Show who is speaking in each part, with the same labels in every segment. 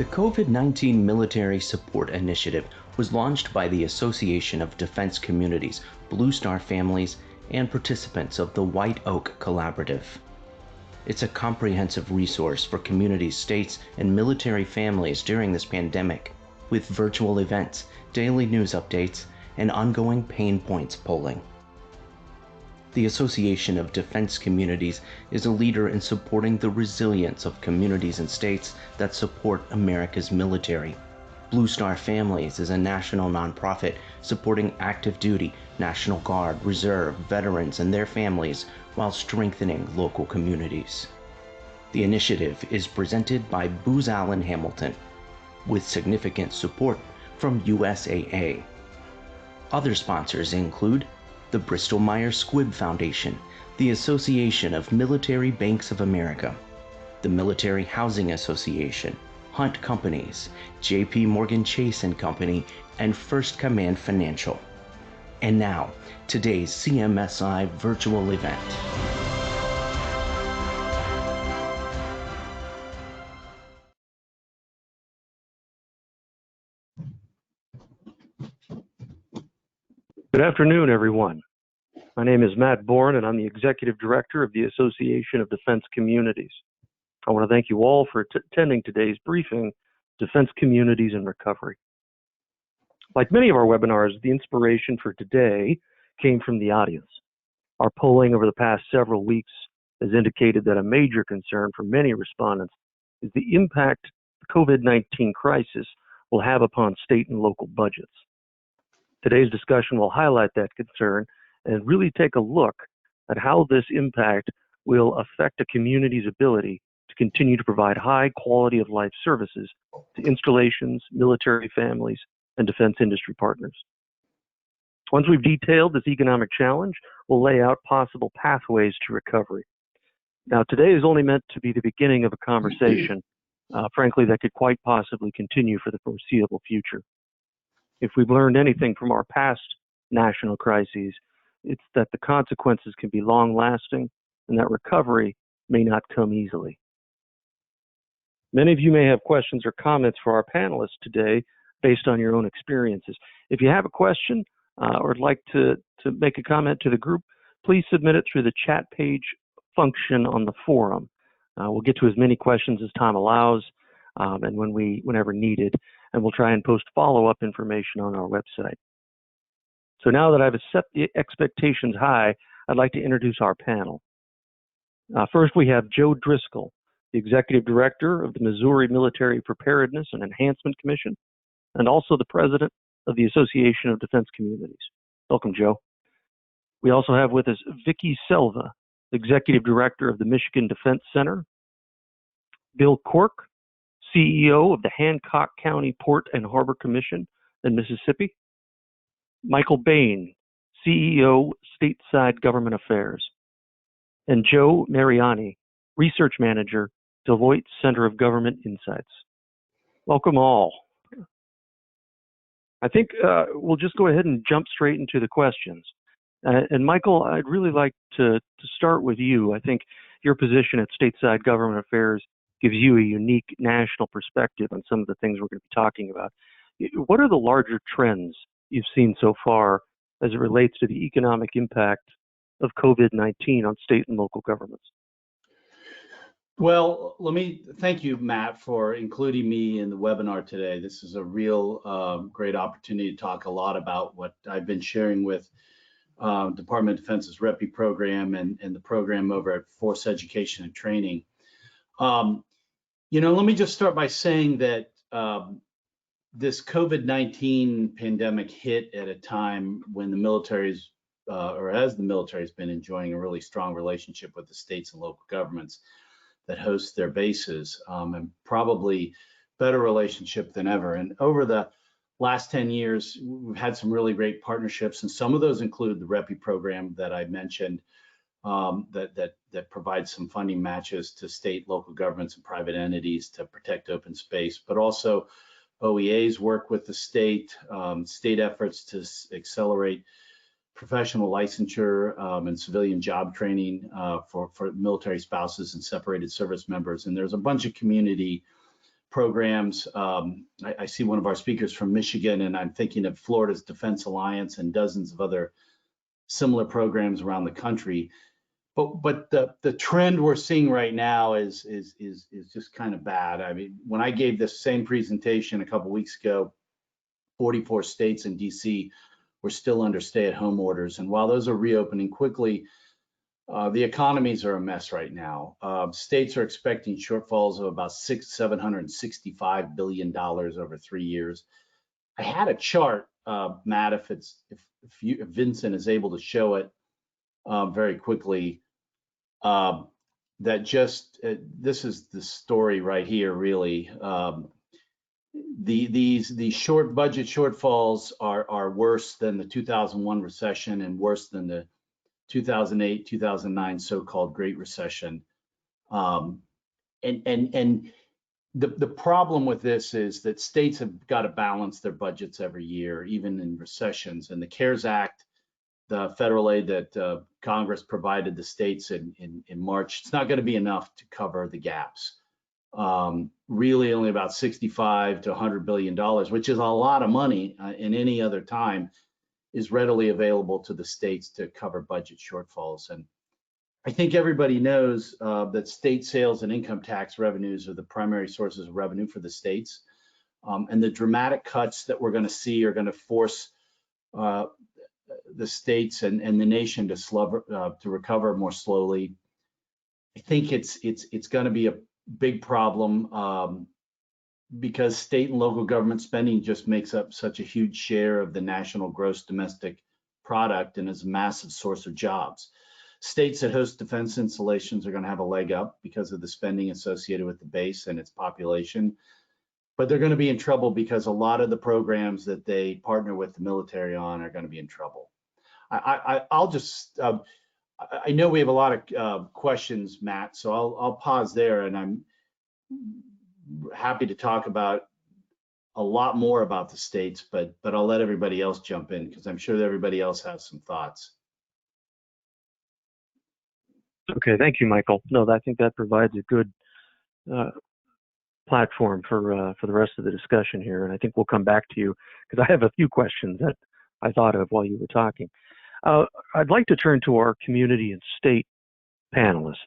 Speaker 1: The COVID-19 Military Support Initiative was launched by the Association of Defense Communities, Blue Star Families, and participants of the White Oak Collaborative. It's a comprehensive resource for communities, states, and military families during this pandemic, with virtual events, daily news updates, and ongoing pain points polling. The Association of Defense Communities is a leader in supporting the resilience of communities and states that support America's military. Blue Star Families is a national nonprofit supporting active duty, National Guard, Reserve, veterans, and their families while strengthening local communities. The initiative is presented by Booz Allen Hamilton, with significant support from USAA. Other sponsors include the Bristol-Myers Squibb Foundation, the Association of Military Banks of America, the Military Housing Association, Hunt Companies, J.P. Morgan Chase & Company, and First Command Financial. And now, today's CMSI virtual event.
Speaker 2: Good afternoon, everyone. My name is Matt Bourne, and I'm the Executive Director of the Association of Defense Communities. I want to thank you all for attending today's briefing, Defense Communities and Recovery. Like many of our webinars, the inspiration for today came from the audience. Our polling over the past several weeks has indicated that a major concern for many respondents is the impact the COVID-19 crisis will have upon state and local budgets. Today's discussion will highlight that concern and really take a look at how this impact will affect a community's ability to continue to provide high quality of life services to installations, military families, and defense industry partners. Once we've detailed this economic challenge, we'll lay out possible pathways to recovery. Now, today is only meant to be the beginning of a conversation, frankly, that could quite possibly continue for the foreseeable future. If we've learned anything from our past national crises, it's that the consequences can be long-lasting and that recovery may not come easily. Many of you may have questions or comments for our panelists today based on your own experiences. If you have a question or would like to make a comment to the group, please submit it through the chat page function on the forum. We'll get to as many questions as time allows and whenever needed, and we'll try and post follow-up information on our website. So now that I've set the expectations high, I'd like to introduce our panel. First, we have Joe Driscoll, the Executive Director of the Missouri Military Preparedness and Enhancement Commission, and also the President of the Association of Defense Communities. Welcome, Joe. We also have with us Vicki Selva, Executive Director of the Michigan Defense Center, Bill Cork, CEO of the Hancock County Port and Harbor Commission in Mississippi, Michael Bain, CEO, Stateside Government Affairs, and Joe Mariani, Research Manager, Deloitte Center of Government Insights. Welcome all. I think we'll just go ahead and jump straight into the questions. And Michael, I'd really like to start with you. I think your position at Stateside Government Affairs gives you a unique national perspective on some of the things we're going to be talking about. What are the larger trends you've seen so far as it relates to the economic impact of COVID-19 on state and local governments?
Speaker 3: Well, let me thank you, Matt, for including me in the webinar today. This is a real great opportunity to talk a lot about what I've been sharing with Department of Defense's REPI program and the program over at Force Education and Training. Let me just start by saying that this COVID-19 pandemic hit at a time when the military's, as the military's been enjoying a really strong relationship with the states and local governments that host their bases, and probably better relationship than ever. And over the last 10 years, we've had some really great partnerships, and some of those include the REPI program that I mentioned, that provides some funding matches to state, local governments, and private entities to protect open space, but also OEA's work with the state efforts to accelerate professional licensure and civilian job training for military spouses and separated service members. And there's a bunch of community programs. I see one of our speakers from Michigan, and I'm thinking of Florida's Defense Alliance and dozens of other similar programs around the country. But the trend we're seeing right now is just kind of bad. I mean, when I gave this same presentation a couple weeks ago, 44 states and DC were still under stay-at-home orders, and while those are reopening quickly, the economies are a mess right now. States are expecting shortfalls of about $765 billion over 3 years. I had a chart, Matt, if Vincent is able to show it very quickly, that just this is the story right here, really. These short budget shortfalls are worse than the 2001 recession and worse than the 2008, 2009 so-called Great Recession. And the problem with this is that states have got to balance their budgets every year, even in recessions. And the CARES Act, the federal aid that Congress provided the states in March, it's not going to be enough to cover the gaps. Really only about $65 to $100 billion, which is a lot of money in any other time, is readily available to the states to cover budget shortfalls. And I think everybody knows that state sales and income tax revenues are the primary sources of revenue for the states. And the dramatic cuts that we're going to see are going to force the states and the nation to recover more slowly. I think it's going to be a big problem because state and local government spending just makes up such a huge share of the national gross domestic product and is a massive source of jobs. States that host defense installations are going to have a leg up because of the spending associated with the base and its population, but they're going to be in trouble because a lot of the programs that they partner with the military on are going to be in trouble. I'll just, I know we have a lot of questions, Matt, so I'll pause there, and I'm happy to talk about a lot more about the states, but I'll let everybody else jump in because I'm sure that everybody else has some thoughts.
Speaker 2: Okay, thank you, Michael. No, I think that provides a good platform for the rest of the discussion here, and I think we'll come back to you because I have a few questions that I thought of while you were talking. I'd like to turn to our community and state panelists,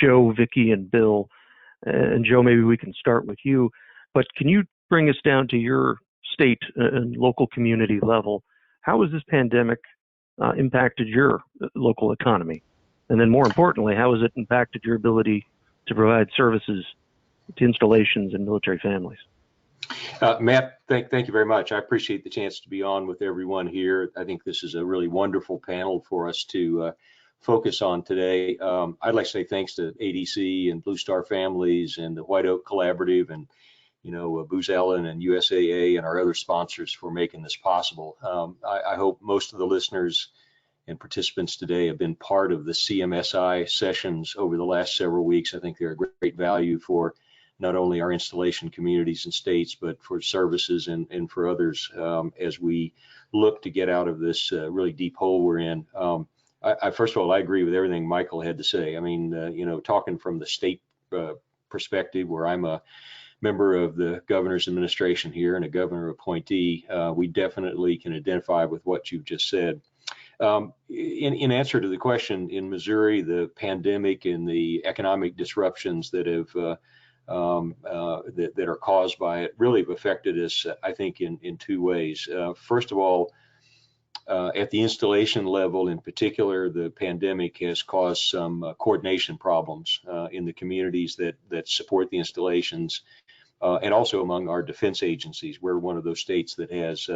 Speaker 2: Joe, Vicki, and Bill. And Joe, maybe we can start with you, but can you bring us down to your state and local community level? How has this pandemic impacted your local economy? And then more importantly, how has it impacted your ability to provide services to installations and military families?
Speaker 4: Matt, thank you very much. I appreciate the chance to be on with everyone here. I think this is a really wonderful panel for us to focus on today. I'd like to say thanks to ADC and Blue Star Families and the White Oak Collaborative and, you know, Booz Allen and USAA and our other sponsors for making this possible. I hope most of the listeners and participants today have been part of the CMSI sessions over the last several weeks. I think they're a great value for not only our installation communities and states, but for services and for others as we look to get out of this really deep hole we're in. First of all, I agree with everything Michael had to say. I mean, you know, talking from the state perspective, where I'm a member of the governor's administration here and a governor appointee, we definitely can identify with what you've just said. In answer to the question, in Missouri, the pandemic and the economic disruptions that have that are caused by it really have affected us, I think, in two ways. First of all, at the installation level in particular, the pandemic has caused some coordination problems in the communities that support the installations and also among our defense agencies. We're one of those states that has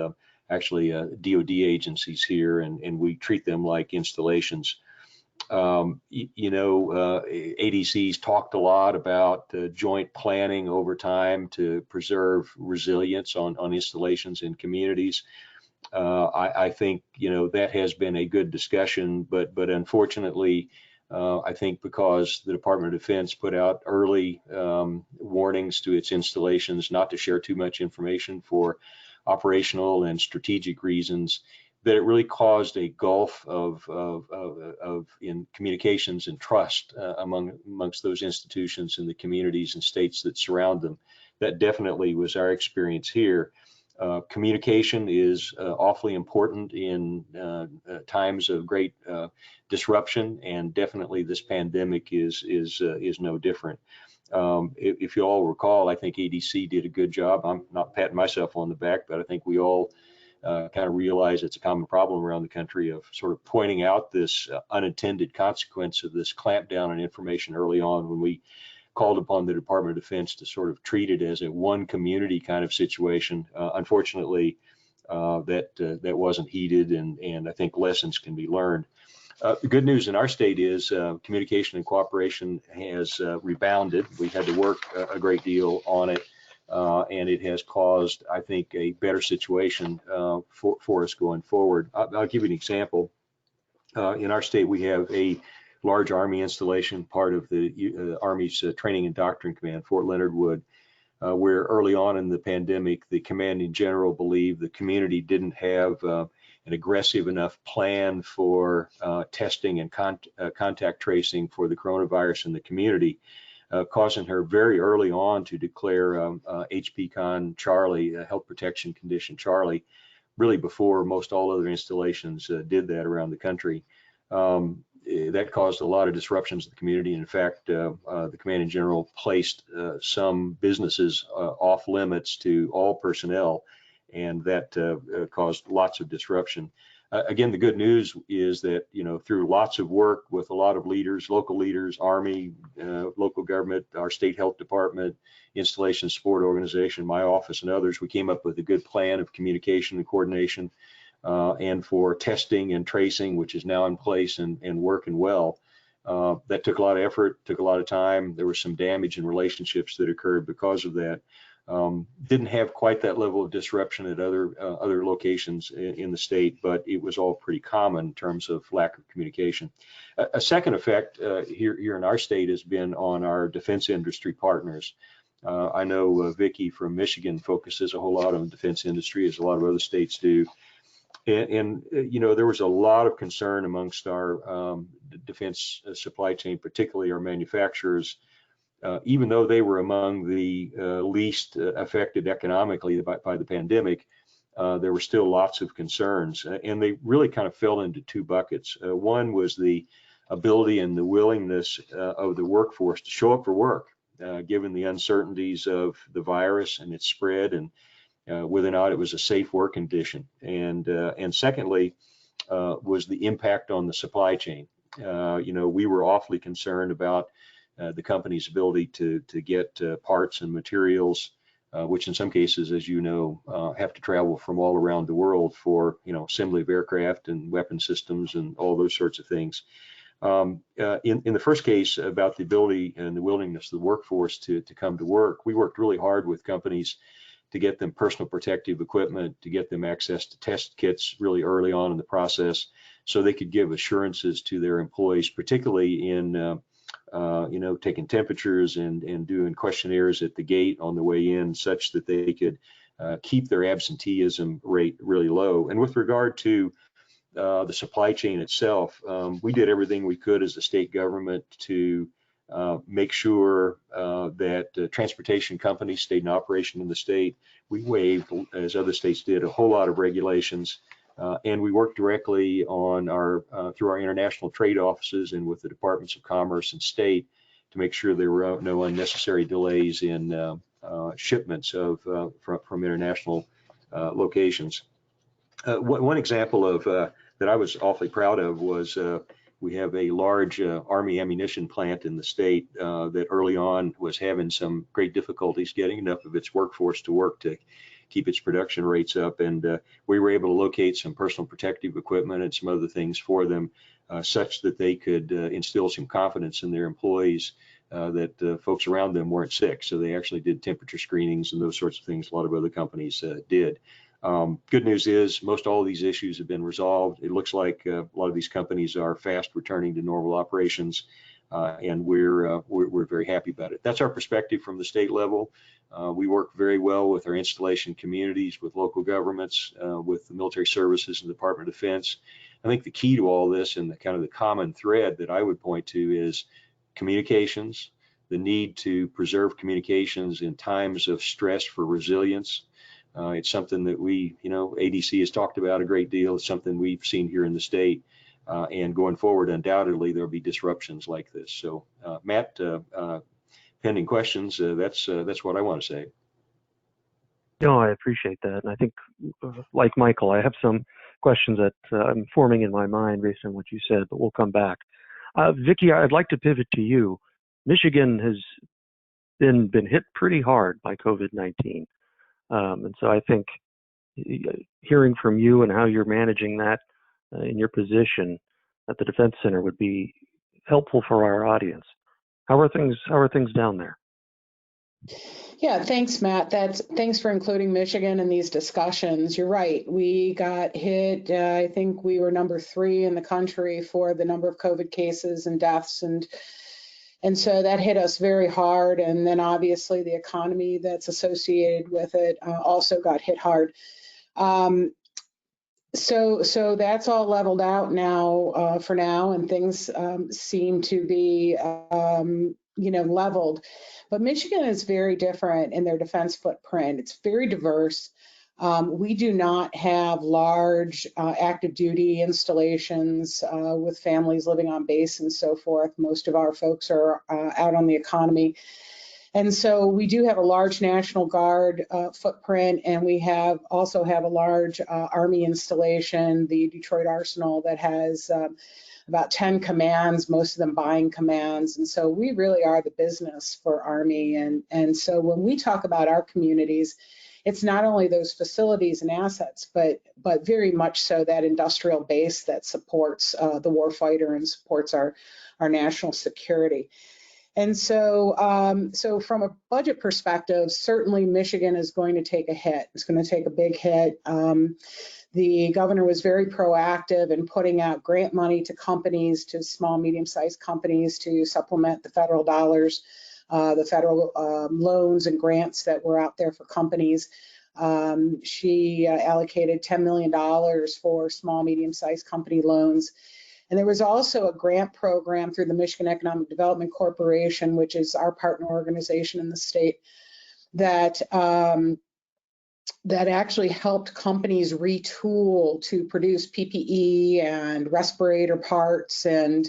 Speaker 4: actually DoD agencies here, and we treat them like installations. You know, ADC's talked a lot about joint planning over time to preserve resilience on installations in communities. I think, you know, that has been a good discussion, but unfortunately, I think because the Department of Defense put out early warnings to its installations not to share too much information for operational and strategic reasons, that it really caused a gulf in communications and trust amongst those institutions and the communities and states that surround them. That definitely was our experience here. Communication is awfully important in times of great disruption, and definitely this pandemic is no different. If you all recall, I think ADC did a good job. I'm not patting myself on the back, but I think we all kind of realize it's a common problem around the country of sort of pointing out this unintended consequence of this clampdown on information early on, when we called upon the Department of Defense to sort of treat it as a one community kind of situation. Unfortunately, that wasn't heeded, and I think lessons can be learned. The good news in our state is communication and cooperation has rebounded. We had to work a great deal on it, and it has caused, I think, a better situation for us going forward. I'll give you an example. In our state, we have a large Army installation, part of the Army's Training and Doctrine Command, Fort Leonard Wood, where early on in the pandemic, the commanding general believed the community didn't have an aggressive enough plan for testing and contact tracing for the coronavirus in the community, causing her very early on to declare HPCon Charlie, Health Protection Condition Charlie, really before most all other installations did that around the country. That caused a lot of disruptions in the community. In fact, the commanding general placed some businesses off limits to all personnel, and that caused lots of disruption. Again, the good news is that, through lots of work with a lot of leaders, local leaders, Army, local government, our state health department, installation support organization, my office, and others, we came up with a good plan of communication and coordination, and for testing and tracing, which is now in place and working well. That took a lot of effort, took a lot of time. There was some damage in relationships that occurred because of that. Didn't have quite that level of disruption at other locations in the state, but it was all pretty common in terms of lack of communication. A second effect here in our state has been on our defense industry partners. I know Vicki from Michigan focuses a whole lot on the defense industry, as a lot of other states do. And there was a lot of concern amongst our defense supply chain, particularly our manufacturers. Even though they were among the least affected economically by the pandemic, there were still lots of concerns, and they really kind of fell into two buckets. One was the ability and the willingness of the workforce to show up for work, given the uncertainties of the virus and its spread, and whether or not it was a safe work condition. And secondly, was the impact on the supply chain. We were awfully concerned about the company's ability to get parts and materials, which in some cases, as you know, have to travel from all around the world for, assembly of aircraft and weapon systems and all those sorts of things. In the first case, about the ability and the willingness of the workforce to come to work, we worked really hard with companies to get them personal protective equipment, to get them access to test kits really early on in the process, so they could give assurances to their employees, particularly in taking temperatures and doing questionnaires at the gate on the way in, such that they could keep their absenteeism rate really low. And with regard to the supply chain itself, we did everything we could as a state government to make sure that transportation companies stayed in operation in the state. We waived, as other states did, a whole lot of regulations, and we worked directly on through our international trade offices and with the departments of commerce and state to make sure there were no unnecessary delays in shipments from international locations. One example of that I was awfully proud of was we have a large Army ammunition plant in the state that early on was having some great difficulties getting enough of its workforce to work to keep its production rates up. And we were able to locate some personal protective equipment and some other things for them, such that they could instill some confidence in their employees that folks around them weren't sick. So they actually did temperature screenings and those sorts of things a lot of other companies did. Good news is most all of these issues have been resolved. It looks like a lot of these companies are fast returning to normal operations. and we're very happy about it. That's our perspective from the state level. We work very well with our installation communities, with local governments, with the military services and Department of Defense. I think the key to all this, and the kind of the common thread that I would point to, is communications, the need to preserve communications in times of stress for resilience. It's something that we, ADC has talked about a great deal. It's something we've seen here in the state. And going forward, undoubtedly, there'll be disruptions like this. So, Matt, pending questions, that's what I want to say.
Speaker 2: No, I appreciate that. And I think, like Michael, I have some questions that I'm forming in my mind based on what you said, but we'll come back. Vicki, I'd like to pivot to you. Michigan has been hit pretty hard by COVID-19. And so I think hearing from you and how you're managing that in your position at the Defense Center would be helpful for our audience. How are things down there?
Speaker 5: Yeah, thanks, Matt. Thanks for including Michigan in these discussions. You're right. We got hit. I think we were number 3 in the country for the number of COVID cases and deaths, and so that hit us very hard. And then obviously the economy that's associated with it also got hit hard. So that's all leveled out now for now, and things seem to be leveled. But Michigan is very different in their defense footprint. It's very diverse. We do not have large active duty installations with families living on base and so forth. Most of our folks are out on the economy. And so we do have a large National Guard footprint, and we also have a large Army installation, the Detroit Arsenal, that has about 10 commands, most of them buying commands. And so we really are the business for Army. And so when we talk about our communities, it's not only those facilities and assets, but very much so that industrial base that supports the warfighter and supports our national security. And so, so from a budget perspective, certainly Michigan is going to take a hit. It's going to take a big hit. The governor was very proactive in putting out grant money to companies, to small, medium-sized companies, to supplement the federal dollars, the federal loans and grants that were out there for companies. She allocated $10 million for small, medium-sized company loans. And there was also a grant program through the Michigan Economic Development Corporation, which is our partner organization in the state, that actually helped companies retool to produce PPE and respirator parts and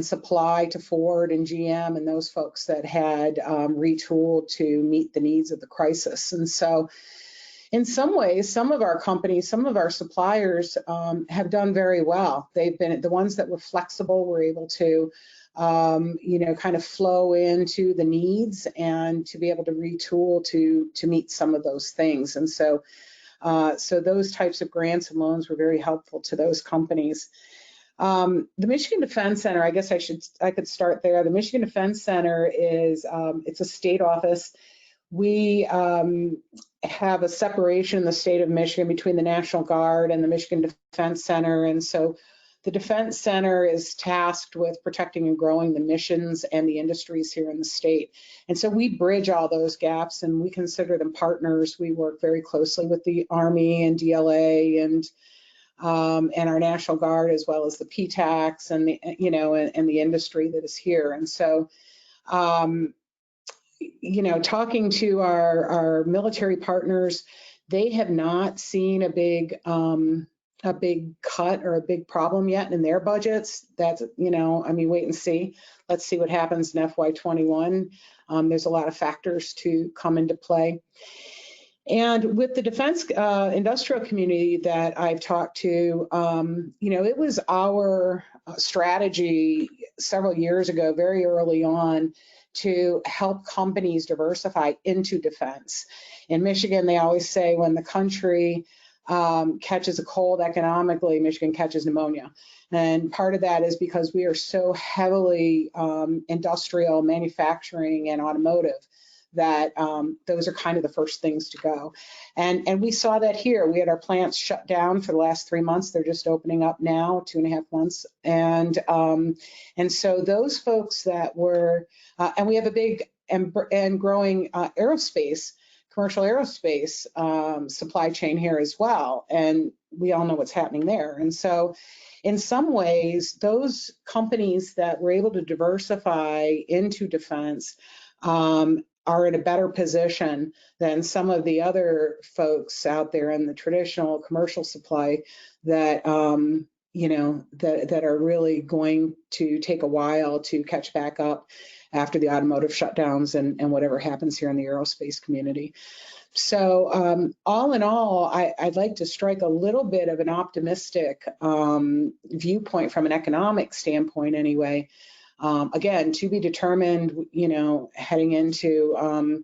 Speaker 5: supply to Ford and GM and those folks that had retooled to meet the needs of the crisis. And so in some ways, some of our companies, some of our suppliers have done very well. They've been the ones that were flexible, were able to kind of flow into the needs and to be able to retool to meet some of those things. And so, so those types of grants and loans were very helpful to those companies. The Michigan Defense Center, I guess I could start there. The Michigan Defense Center is it's a state office. We have a separation in the state of Michigan between the National Guard and the Michigan Defense Center. And so the Defense Center is tasked with protecting and growing the missions and the industries here in the state. And so we bridge all those gaps and we consider them partners. We work very closely with the Army and DLA and our National Guard, as well as the PTACs and the, and the industry that is here. And so, talking to our military partners, they have not seen a big cut or a big problem yet in their budgets. That's, wait and see. Let's see what happens in FY21. There's a lot of factors to come into play. And with the defense industrial community that I've talked to, it was our strategy several years ago, very early on, to help companies diversify into defense. In Michigan, they always say when the country catches a cold economically, Michigan catches pneumonia. And part of that is because we are so heavily industrial, manufacturing, and automotive that those are kind of the first things to go. And we saw that here. We had our plants shut down for the last 3 months. They're just opening up now, 2.5 months. And so those folks that were, and we have a big and growing aerospace, commercial aerospace supply chain here as well. And we all know what's happening there. And so in some ways, those companies that were able to diversify into defense are in a better position than some of the other folks out there in the traditional commercial supply that that are really going to take a while to catch back up after the automotive shutdowns and whatever happens here in the aerospace community. So all in all, I'd like to strike a little bit of an optimistic viewpoint from an economic standpoint anyway. Again, to be determined, heading into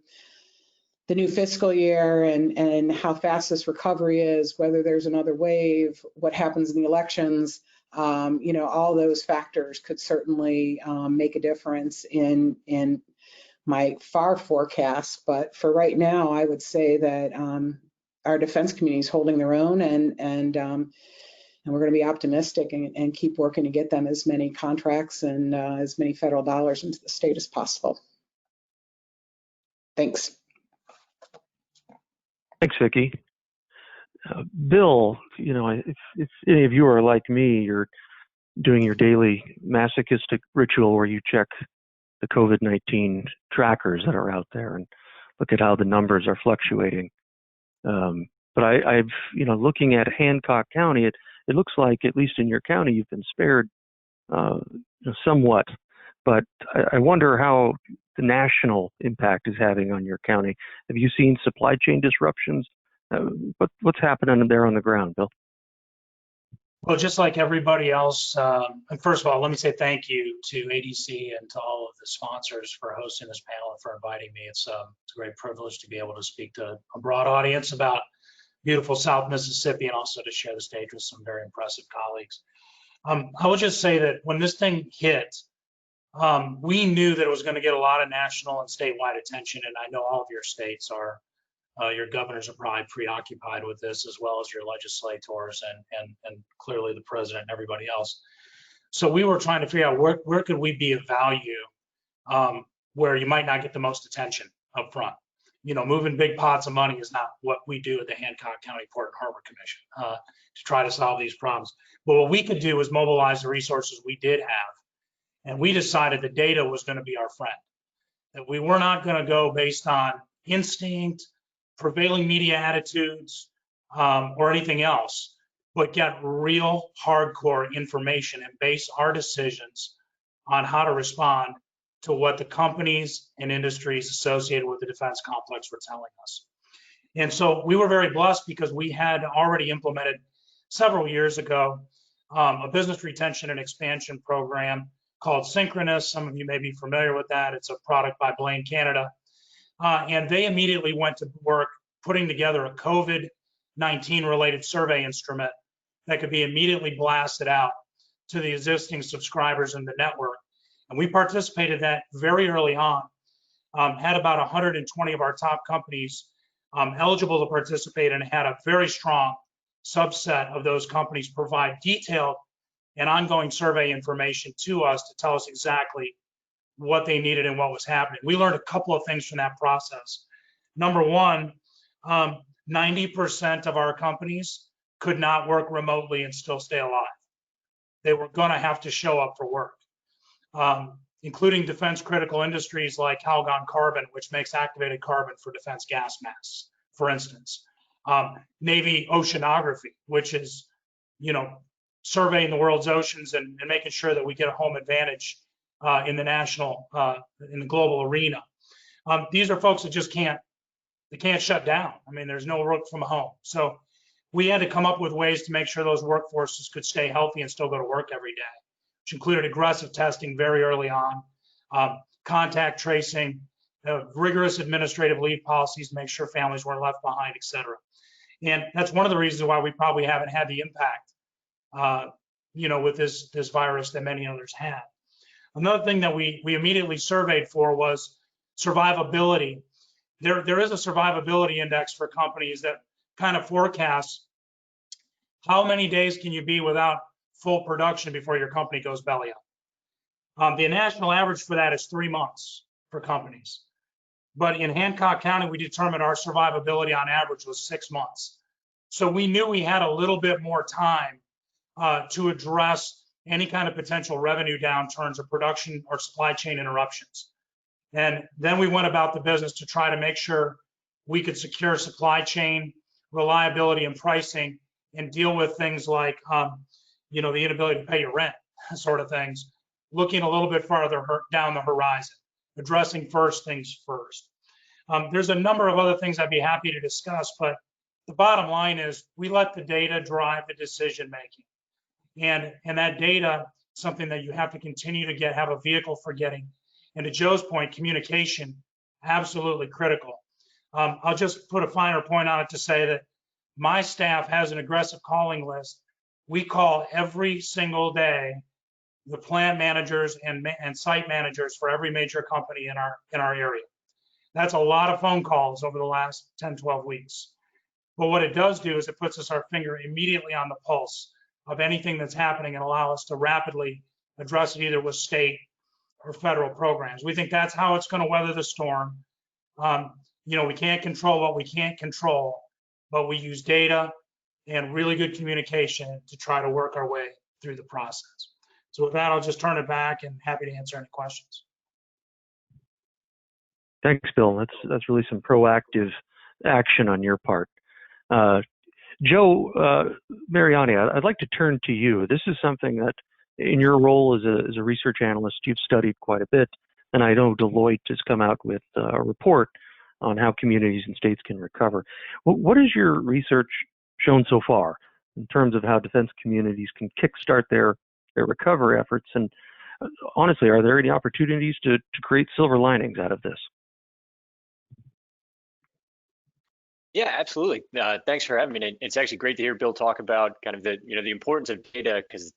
Speaker 5: the new fiscal year and how fast this recovery is, whether there's another wave, what happens in the elections, all those factors could certainly make a difference in my FAR forecast. But for right now, I would say that our defense community is holding their own, and we're going to be optimistic and keep working to get them as many contracts and as many federal dollars into the state as possible. Thanks.
Speaker 2: Thanks, Vicki. Bill, if any of you are like me, you're doing your daily masochistic ritual where you check the COVID-19 trackers that are out there and look at how the numbers are fluctuating. But I've, looking at Hancock County, it looks like, at least in your county, you've been spared somewhat. But I wonder how the national impact is having on your county. Have you seen supply chain disruptions? What's happening there on the ground, Bill?
Speaker 6: Well, just like everybody else, and first of all, let me say thank you to ADC and to all of the sponsors for hosting this panel and for inviting me. It's a great privilege to be able to speak to a broad audience about beautiful South Mississippi and also to share the stage with some very impressive colleagues. I would just say that when this thing hit, we knew that it was going to get a lot of national and statewide attention, and I know all of your states are. Your governors are probably preoccupied with this, as well as your legislators and clearly the president and everybody else. So we were trying to figure out where could we be of value where you might not get the most attention up front. Moving big pots of money is not what we do at the Hancock County Port and Harbor Commission to try to solve these problems. But what we could do is mobilize the resources we did have. And we decided the data was going to be our friend, that we were not going to go based on instinct, prevailing media attitudes, or anything else, but get real hardcore information and base our decisions on how to respond to what the companies and industries associated with the defense complex were telling us. And so we were very blessed because we had already implemented several years ago a business retention and expansion program called Synchronous. Some of you may be familiar with that. It's a product by Blaine Canada. And they immediately went to work putting together a COVID-19 related survey instrument that could be immediately blasted out to the existing subscribers in the network. And we participated in that very early on, had about 120 of our top companies eligible to participate, and had a very strong subset of those companies provide detailed and ongoing survey information to us to tell us exactly what they needed and what was happening. We learned a couple of things from that process. Number one, 90% of our companies could not work remotely and still stay alive. They were going to have to show up for work, including defense critical industries like Halgon Carbon, which makes activated carbon for defense gas masks, for instance. Navy oceanography, which is, surveying the world's oceans and making sure that we get a home advantage in the global arena. These are folks that just can't shut down. I mean, there's no work from home. So we had to come up with ways to make sure those workforces could stay healthy and still go to work every day, which included aggressive testing very early on, contact tracing, rigorous administrative leave policies to make sure families weren't left behind, et cetera. And that's one of the reasons why we probably haven't had the impact, with this virus that many others had. Another thing that we immediately surveyed for was survivability. there is a survivability index for companies that kind of forecasts how many days can you be without full production before your company goes belly up. The national average for that is 3 months for companies. But in Hancock County, we determined our survivability on average was 6 months. So we knew we had a little bit more time to address any kind of potential revenue downturns or production or supply chain interruptions. And then we went about the business to try to make sure we could secure supply chain reliability and pricing and deal with things like, the inability to pay your rent, sort of things, looking a little bit farther down the horizon, addressing first things first. There's a number of other things I'd be happy to discuss, but the bottom line is we let the data drive the decision making. And that data, something that you have to continue to have a vehicle for getting. And to Joe's point, communication, absolutely critical. I'll just put a finer point on it to say that my staff has an aggressive calling list. We call every single day the plant managers and site managers for every major company in our area. That's a lot of phone calls over the last 10, 12 weeks. But what it does do is it puts us our finger immediately on the pulse of anything that's happening and allow us to rapidly address it either with state or federal programs. We think that's how it's going to weather the storm. We can't control what we can't control, but we use data and really good communication to try to work our way through the process. So with that, I'll just turn it back and happy to answer any questions.
Speaker 2: Thanks, Bill. That's really some proactive action on your part. Joe Mariani, I'd like to turn to you. This is something that, in your role as a research analyst, you've studied quite a bit, and I know Deloitte has come out with a report on how communities and states can recover. What has your research shown so far in terms of how defense communities can kickstart their recovery efforts? And honestly, are there any opportunities to create silver linings out of this?
Speaker 7: Yeah, absolutely. Thanks for having me. It's actually great to hear Bill talk about kind of the importance of data, because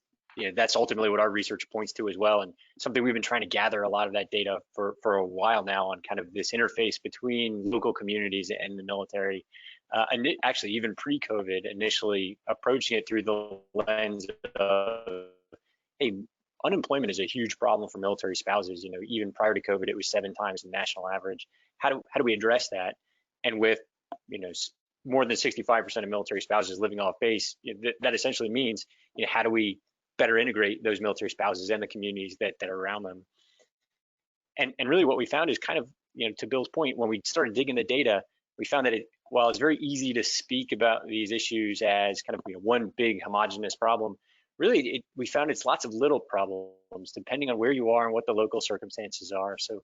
Speaker 7: that's ultimately what our research points to as well, and something we've been trying to gather a lot of that data for a while now on kind of this interface between local communities and the military. And actually, even pre-COVID, initially approaching it through the lens of, hey, unemployment is a huge problem for military spouses. Even prior to COVID, it was 7 times the national average. How do we address that? And with more than 65% of military spouses living off base, that essentially means, how do we better integrate those military spouses and the communities that are around them? And really what we found is kind of, to Bill's point, when we started digging the data, we found that while it's very easy to speak about these issues as kind of one big homogenous problem, really we found it's lots of little problems depending on where you are and what the local circumstances are. So,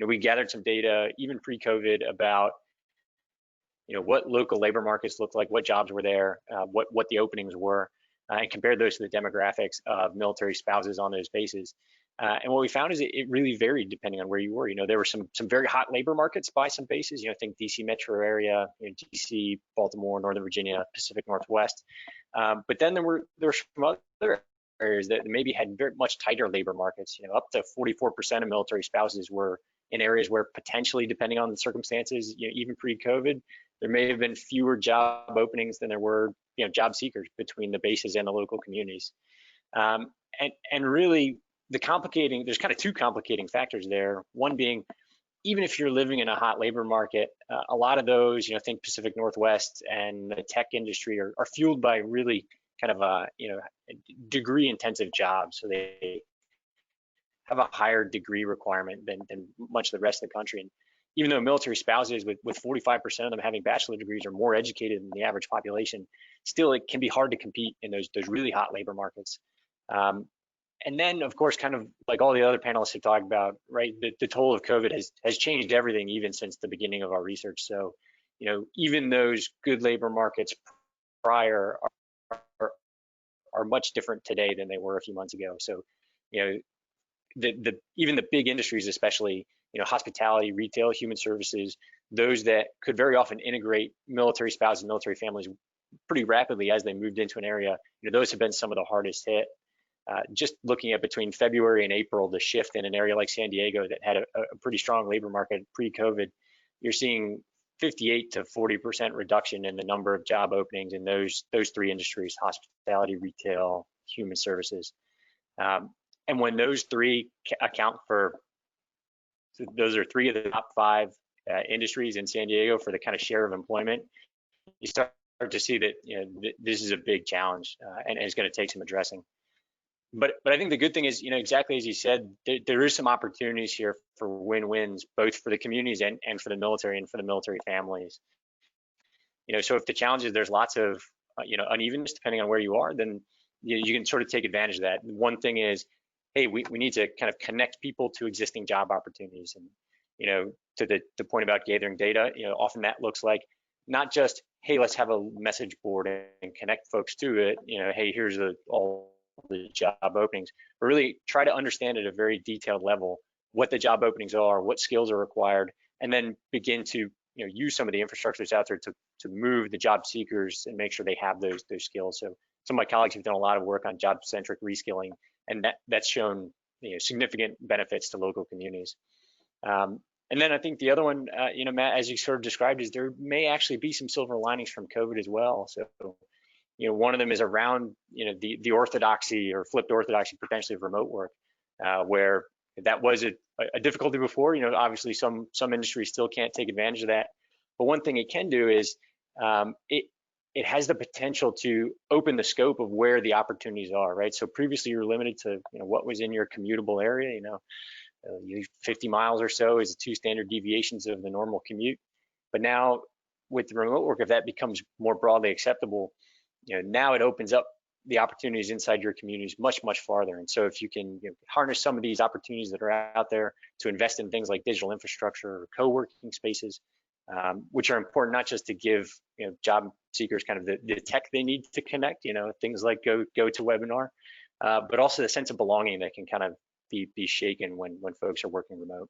Speaker 7: we gathered some data even pre-COVID about what local labor markets looked like, what jobs were there, what the openings were, and compared those to the demographics of military spouses on those bases. And what we found is it really varied depending on where you were. There were some very hot labor markets by some bases. Think DC metro area, DC, Baltimore, Northern Virginia, Pacific Northwest. But then there were some other areas that maybe had very much tighter labor markets. Up to 44% of military spouses were in areas where potentially, depending on the circumstances, even pre-COVID, there may have been fewer job openings than there were, job seekers between the bases and the local communities. And really, there's kind of 2 complicating factors there. One being, even if you're living in a hot labor market, a lot of those, think Pacific Northwest and the tech industry are fueled by really kind of degree intensive jobs. So they have a higher degree requirement than much of the rest of the country. And even though military spouses with 45% of them having bachelor degrees are more educated than the average population, still it can be hard to compete in those really hot labor markets. And then, of course, kind of like all the other panelists have talked about, right, the toll of COVID has changed everything even since the beginning of our research. So, even those good labor markets prior are much different today than they were a few months ago. So, even the big industries, especially, hospitality, retail, human services, those that could very often integrate military spouses, military families pretty rapidly as they moved into an area, those have been some of the hardest hit. Just looking at between February and April, the shift in an area like San Diego that had a pretty strong labor market pre-COVID, you're seeing 58 to 40% reduction in the number of job openings in those three industries: hospitality, retail, human services. And when those three account for, so those are three of the top 5 industries in San Diego for the kind of share of employment, you start to see that this is a big challenge, and it's going to take some addressing. But I think the good thing is, exactly as you said, there is some opportunities here for win-wins, both for the communities and for the military and for the military families. So if the challenge is there's lots of unevenness depending on where you are, then you can sort of take advantage of that. One thing is, hey, we need to kind of connect people to existing job opportunities, and to the point about gathering data, often that looks like not just, hey, let's have a message board and connect folks to it, hey, here's all the job openings, but really try to understand at a very detailed level what the job openings are, what skills are required, and then begin to use some of the infrastructure that's out there to move the job seekers and make sure they have those skills. So some of my colleagues have done a lot of work on job-centric reskilling, and that's shown significant benefits to local communities. And then I think the other one, Matt, as you sort of described, is there may actually be some silver linings from COVID as well. So one of them is around the orthodoxy or flipped orthodoxy potentially of remote work, where that was a difficulty before. Obviously some industries still can't take advantage of that, but one thing it can do is it has the potential to open the scope of where the opportunities are, right? So previously you were limited to what was in your commutable area. 50 miles or so is 2 standard deviations of the normal commute. But now with the remote work, if that becomes more broadly acceptable, now it opens up the opportunities inside your communities much, much farther. And so if you can harness some of these opportunities that are out there to invest in things like digital infrastructure or co-working spaces, which are important not just to give job seekers kind of the tech they need to connect, things like go to webinar, but also the sense of belonging that can kind of be shaken when folks are working remote.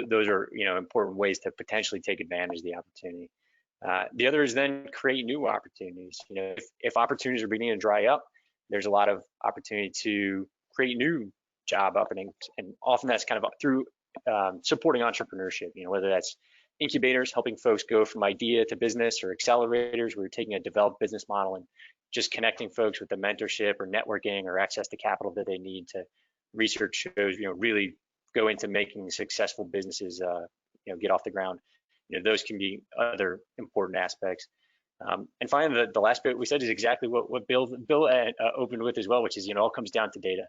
Speaker 7: Those are important ways to potentially take advantage of the opportunity. The other is then create new opportunities. If opportunities are beginning to dry up, there's a lot of opportunity to create new job openings, and often that's kind of through supporting entrepreneurship. Whether that's incubators, helping folks go from idea to business, or accelerators, where you're taking a developed business model and just connecting folks with the mentorship or networking or access to capital that they need to. Research shows, really go into making successful businesses, get off the ground. Those can be other important aspects. And finally, the last bit we said is exactly what Bill opened with as well, which is, it all comes down to data.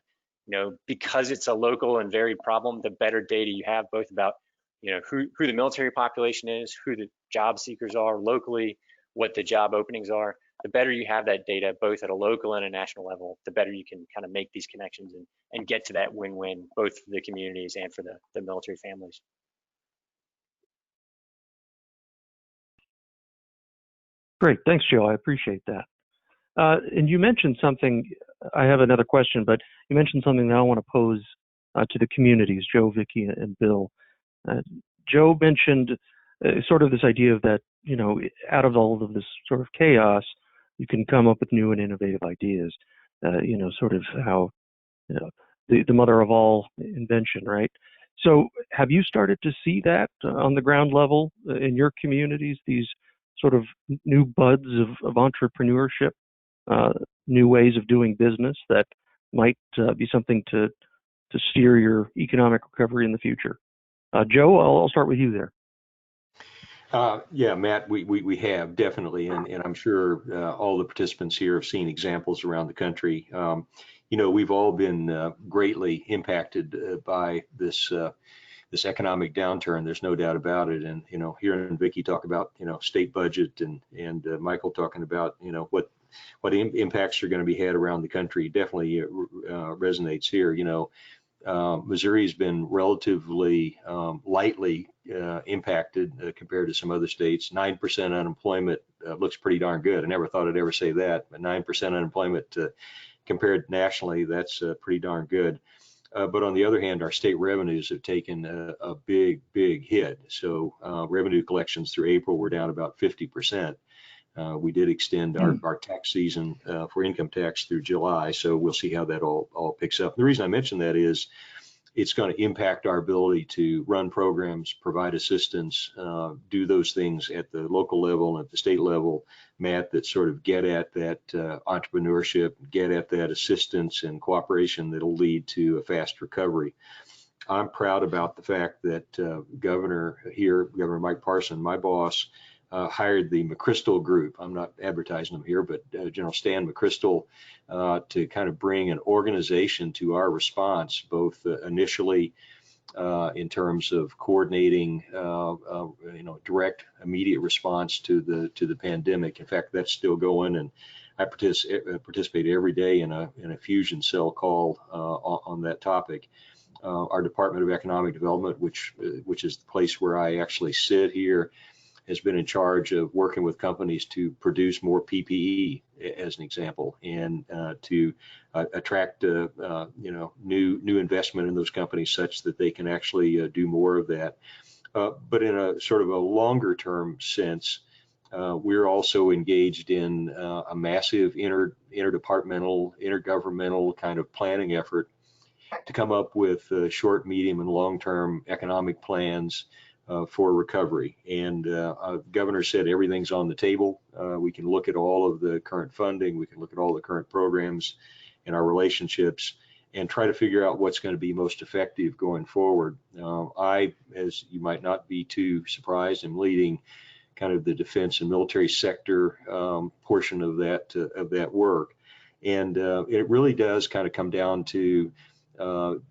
Speaker 7: Because it's a local and varied problem, the better data you have, both about, who the military population is, who the job seekers are locally, what the job openings are, the better you have that data, both at a local and a national level, the better you can kind of make these connections and get to that win-win, both for the communities and for the military families.
Speaker 2: Great, thanks, Joe. I appreciate that. And you mentioned something, I have another question, but you mentioned something that I want to pose to the communities, Joe, Vicky, and Bill. Joe mentioned sort of this idea of that, out of all of this sort of chaos, you can come up with new and innovative ideas, sort of how, the mother of all invention, right? So have you started to see that on the ground level in your communities, these sort of new buds of entrepreneurship, new ways of doing business that might be something to steer your economic recovery in the future? Joe, I'll start with you there.
Speaker 4: Yeah, Matt, we have definitely, and I'm sure all the participants here have seen examples around the country. We've all been greatly impacted by this economic downturn. There's no doubt about it. And hearing Vicky talk about state budget and Michael talking about what impacts are going to be had around the country definitely resonates here. Missouri's been relatively lightly impacted compared to some other states. 9% unemployment looks pretty darn good. I never thought I'd ever say that, but 9% unemployment compared nationally, that's pretty darn good. But on the other hand, our state revenues have taken a big hit. So revenue collections through April were down about 50%. We did extend our tax season for income tax through July, so we'll see how that all picks up. The reason I mention that is it's going to impact our ability to run programs, provide assistance, do those things at the local level and at the state level, Matt, that sort of get at that entrepreneurship, get at that assistance and cooperation that'll lead to a fast recovery. I'm proud about the fact that Governor Mike Parson, my boss, hired the McChrystal Group. I'm not advertising them here, but General Stan McChrystal, to kind of bring an organization to our response, both initially in terms of coordinating, direct, immediate response to the pandemic. In fact, that's still going, and I participate every day in a fusion cell call on that topic. Our Department of Economic Development, which is the place where I actually sit here, has been in charge of working with companies to produce more PPE, as an example, and to attract new investment in those companies such that they can actually do more of that. But in a sort of a longer term sense, we're also engaged in a massive interdepartmental, intergovernmental kind of planning effort to come up with short, medium, and long-term economic plans for recovery. And Governor said everything's on the table. We can look at all of the current funding, we can look at all the current programs and our relationships and try to figure out what's going to be most effective going forward. I, as you might not be too surprised, am leading kind of the defense and military sector portion of that work. And it really does kind of come down to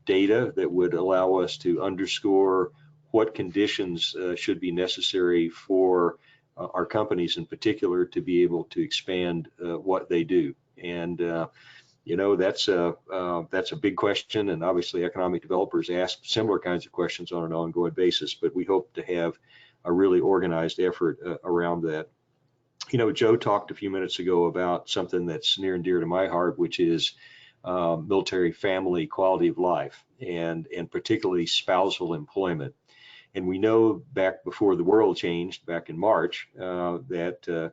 Speaker 4: data that would allow us to underscore what conditions should be necessary for our companies in particular to be able to expand what they do. And that's a big question, and obviously economic developers ask similar kinds of questions on an ongoing basis, but we hope to have a really organized effort around that. Joe talked a few minutes ago about something that's near and dear to my heart, which is military family quality of life, and particularly spousal employment. And we know back before the world changed, back in March, that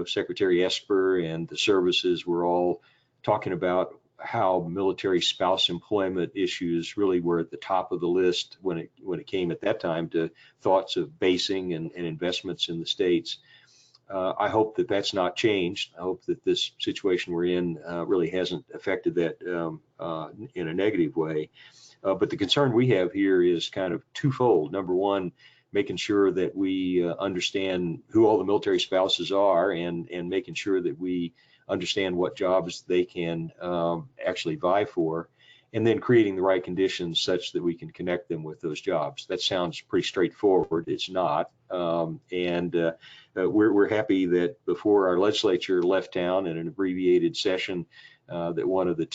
Speaker 4: Secretary Esper and the services were all talking about how military spouse employment issues really were at the top of the list when it came at that time to thoughts of basing and investments in the states. I hope that that's not changed. I hope that this situation we're in really hasn't affected that in a negative way. But the concern we have here is kind of twofold. Number one, making sure that we understand who all the military spouses are, and making sure that we understand what jobs they can actually vie for, and then creating the right conditions such that we can connect them with those jobs. That sounds pretty straightforward. It's not. We're happy that before our legislature left town in an abbreviated session, that one of the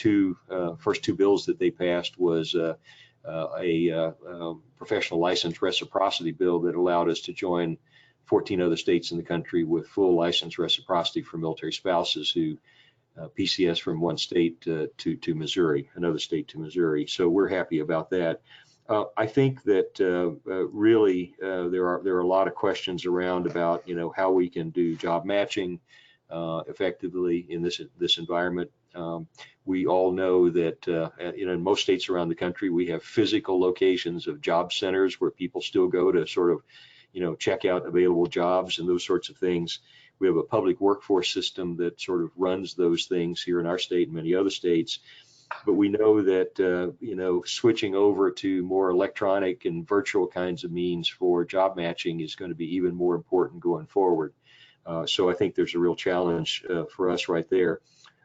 Speaker 4: first two bills that they passed was a professional license reciprocity bill that allowed us to join 14 other states in the country with full license reciprocity for military spouses who PCS from one state to Missouri, another state to Missouri. So we're happy about that. I think that really there are a lot of questions around about how we can do job matching effectively in this environment. We all know that in most states around the country we have physical locations of job centers where people still go to sort of check out available jobs and those sorts of things. We have a public workforce system that sort of runs those things here in our state and many other states. But we know that switching over to more electronic and virtual kinds of means for job matching is going to be even more important going forward. So I think there's a real challenge for us right there.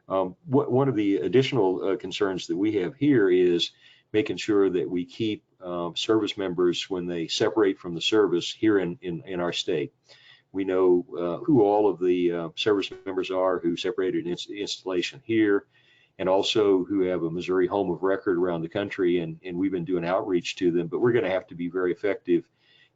Speaker 4: One of the additional concerns that we have here is making sure that we keep service members, when they separate from the service, here in our state. We know who all of the service members are who separated installation here, and also who have a Missouri home of record around the country, and we've been doing outreach to them, but we're going to have to be very effective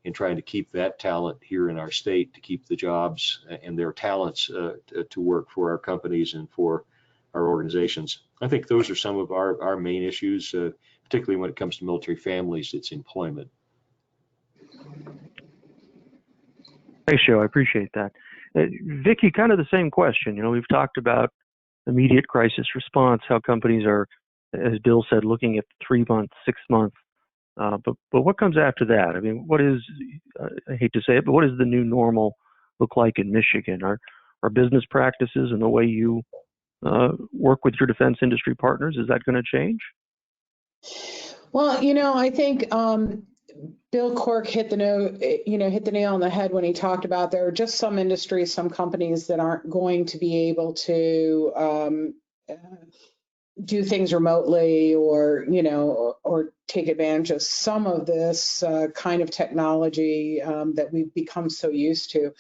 Speaker 4: in trying to keep that talent here in our state, to keep the jobs and their talents to work for our companies and for our organizations. I think those are some of our main issues, particularly when it comes to military families. It's employment.
Speaker 2: Thanks, Joe. I appreciate that. Vicki, kind of the same question. We've talked about immediate crisis response, how companies are as Bill said, looking at 3 months, 6 months. But what comes after that? I mean, what is, I hate to say it, but what does the new normal look like in Michigan? Are business practices and the way you work with your defense industry partners, is that going to change?
Speaker 5: Well, I think Bill Cork hit the nail on the head when he talked about there are just some industries, some companies that aren't going to be able to do things remotely or take advantage of some of this kind of technology that we've become so used to,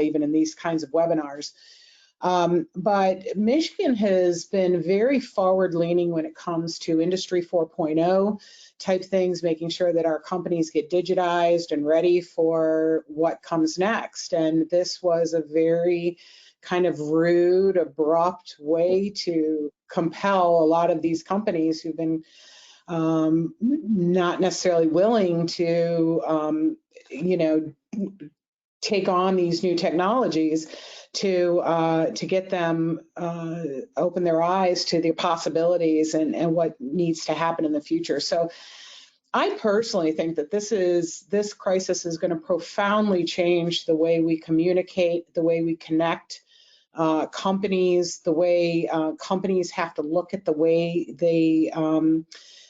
Speaker 5: even in these kinds of webinars. But Michigan has been very forward leaning when it comes to Industry 4.0 type things, making sure that our companies get digitized and ready for what comes next. And this was a very kind of rude, abrupt way to compel a lot of these companies who've been not necessarily willing to, take on these new technologies to get them open their eyes to the possibilities and what needs to happen in the future. So I personally think that this crisis is going to profoundly change the way we communicate, the way we connect companies, the way companies have to look at the way they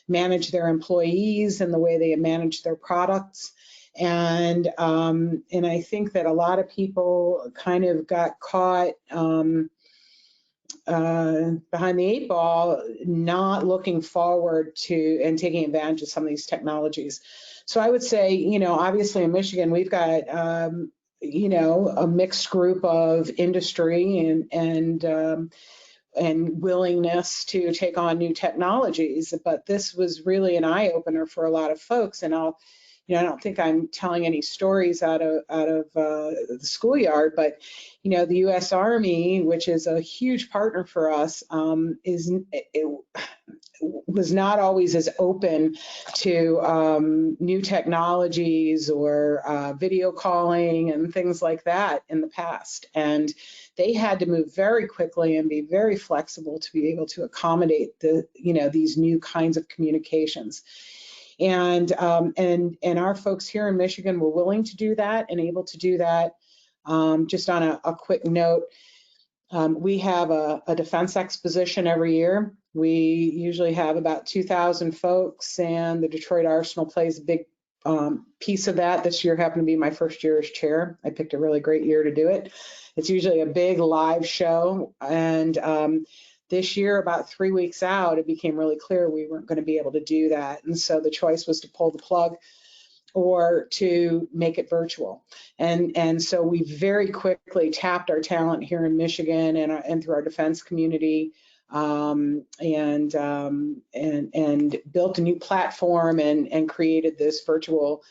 Speaker 5: manage their employees and the way they manage their products. And I think that a lot of people kind of got caught behind the 8 ball, not looking forward to and taking advantage of some of these technologies. So I would say, obviously in Michigan, we've got, a mixed group of industry and willingness to take on new technologies. But this was really an eye opener for a lot of folks. And I don't think I'm telling any stories out of the schoolyard, but the U.S. Army, which is a huge partner for us, was not always as open to new technologies or video calling and things like that in the past. And they had to move very quickly and be very flexible to be able to accommodate these new kinds of communications. And our folks here in Michigan were willing to do that and able to do that. Just on a quick note, we have a defense exposition every year. We usually have about 2,000 folks, and the Detroit Arsenal plays a big piece of that. This year happened to be my first year as chair. I picked a really great year to do it. It's usually a big live show, and this year, about 3 weeks out, it became really clear we weren't going to be able to do that. And so the choice was to pull the plug or to make it virtual. And so we very quickly tapped our talent here in Michigan and through our defense community and built a new platform and created this virtual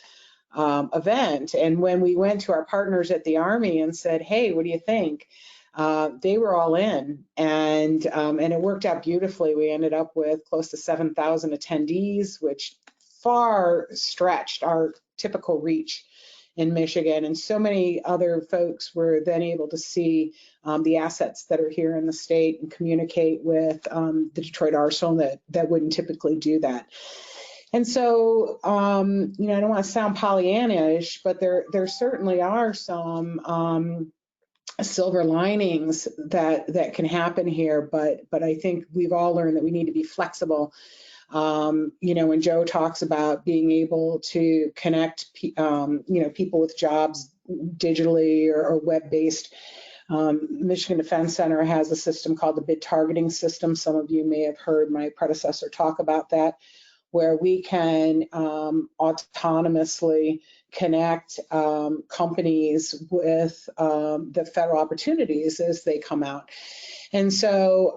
Speaker 5: event. And when we went to our partners at the Army and said, hey, what do you think? They were all in, and it worked out beautifully. We ended up with close to 7,000 attendees, which far stretched our typical reach in Michigan. And so many other folks were then able to see the assets that are here in the state and communicate with the Detroit Arsenal that wouldn't typically do that. And so, I don't want to sound Pollyanna-ish, but there certainly are some silver linings that can happen here, but I think we've all learned that we need to be flexible. When Joe talks about being able to connect, people with jobs digitally or web-based, Michigan Defense Center has a system called the bid targeting system. Some of you may have heard my predecessor talk about that, where we can autonomously connect companies with the federal opportunities as they come out. And so,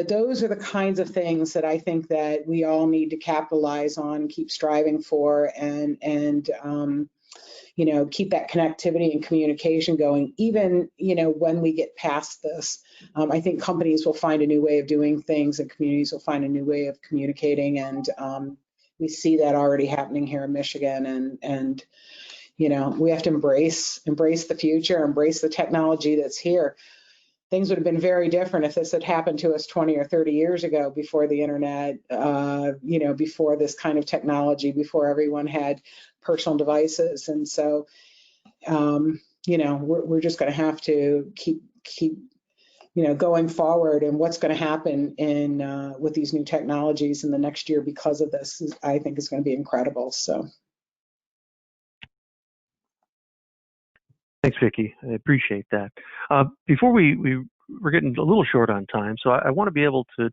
Speaker 5: those are the kinds of things that I think that we all need to capitalize on, keep striving for, and keep that connectivity and communication going, even, when we get past this. I think companies will find a new way of doing things and communities will find a new way of communicating. And we see that already happening here in Michigan. And we have to embrace the future, embrace the technology that's here. things would have been very different if this had happened to us 20 or 30 years ago, before the internet, before this kind of technology, before everyone had personal devices. And so, we're just going to have to keep going forward. And what's going to happen with these new technologies in the next year because of this, I think is going to be incredible. So.
Speaker 2: Thanks, Vicki. I appreciate that. Before we're getting a little short on time, so I want to be able to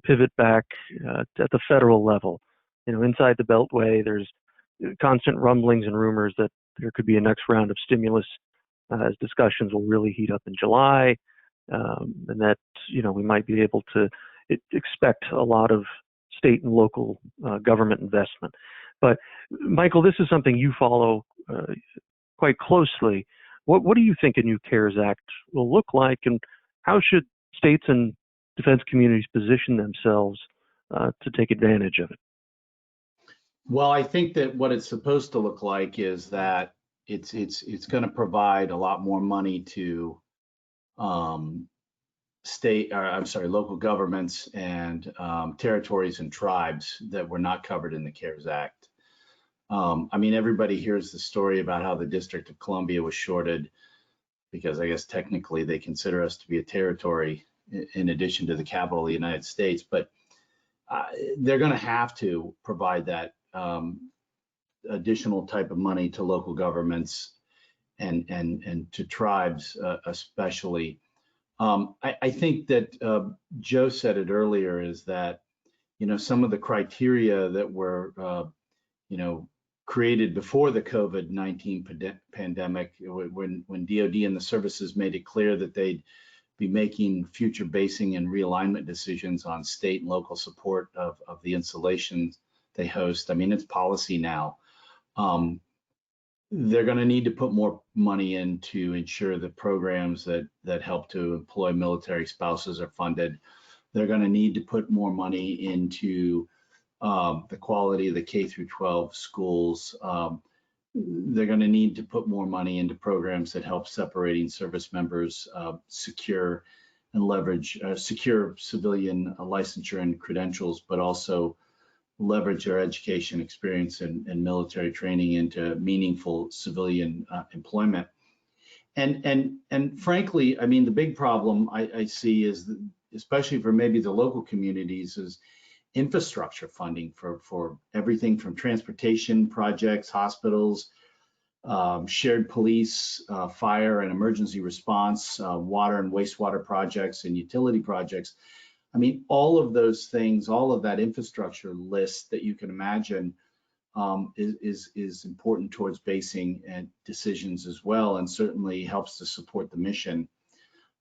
Speaker 2: pivot back at the federal level. Inside the Beltway, there's constant rumblings and rumors that there could be a next round of stimulus as discussions will really heat up in July, and that we might be able to expect a lot of state and local government investment. But Michael, this is something you follow quite closely. What do you think a new CARES Act will look like, and how should states and defense communities position themselves to take advantage of it?
Speaker 3: Well, I think that what it's supposed to look like is that it's going to provide a lot more money to local governments and territories and tribes that were not covered in the CARES Act. Everybody hears the story about how the District of Columbia was shorted because I guess technically they consider us to be a territory in addition to the capital of the United States, but they're going to have to provide that additional type of money to local governments and to tribes especially. I think that Joe said it earlier, is that some of the criteria that were created before the COVID-19 pandemic, when DoD and the services made it clear that they'd be making future basing and realignment decisions on state and local support of the installations they host. It's policy now. They're going to need to put more money in to ensure that programs that help to employ military spouses are funded. They're going to need to put more money into the quality of the K through 12 schools. They're going to need to put more money into programs that help separating service members secure and leverage secure civilian licensure and credentials, but also leverage their education experience and military training into meaningful civilian employment. And frankly, the big problem I see is that, especially for maybe the local communities, is infrastructure funding for everything from transportation projects, hospitals, shared police, fire and emergency response, water and wastewater projects, and utility projects. All of those things, all of that infrastructure list that you can imagine is important towards basing and decisions as well, and certainly helps to support the mission.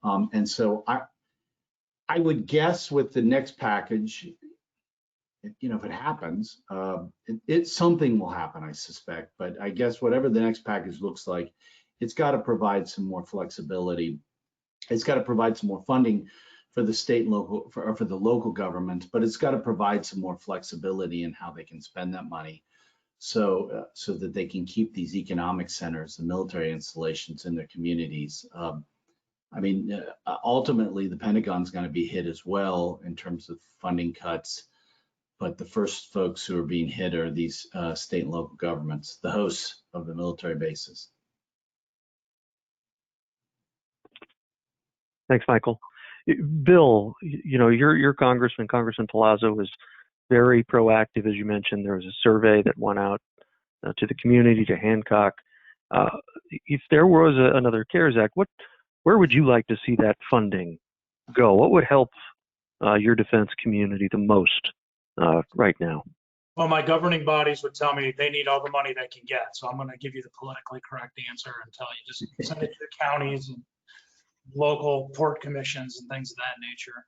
Speaker 3: And so I would guess with the next package, if it happens, something will happen, I suspect. But I guess whatever the next package looks like, it's got to provide some more flexibility. It's got to provide some more funding for the state and local, for the local governments, but it's got to provide some more flexibility in how they can spend that money, so that they can keep these economic centers, the military installations in their communities. Ultimately, the Pentagon's going to be hit as well in terms of funding cuts. But the first folks who are being hit are these state and local governments, the hosts of the military bases.
Speaker 2: Thanks, Michael. Bill, your Congressman Palazzo, was very proactive, as you mentioned. There was a survey that went out to the community, to Hancock. If there was another CARES Act, where would you like to see that funding go? What would help your defense community the most right now?
Speaker 6: Well, my governing bodies would tell me they need all the money they can get. So I'm going to give you the politically correct answer and tell you just send it to the counties and local port commissions and things of that nature.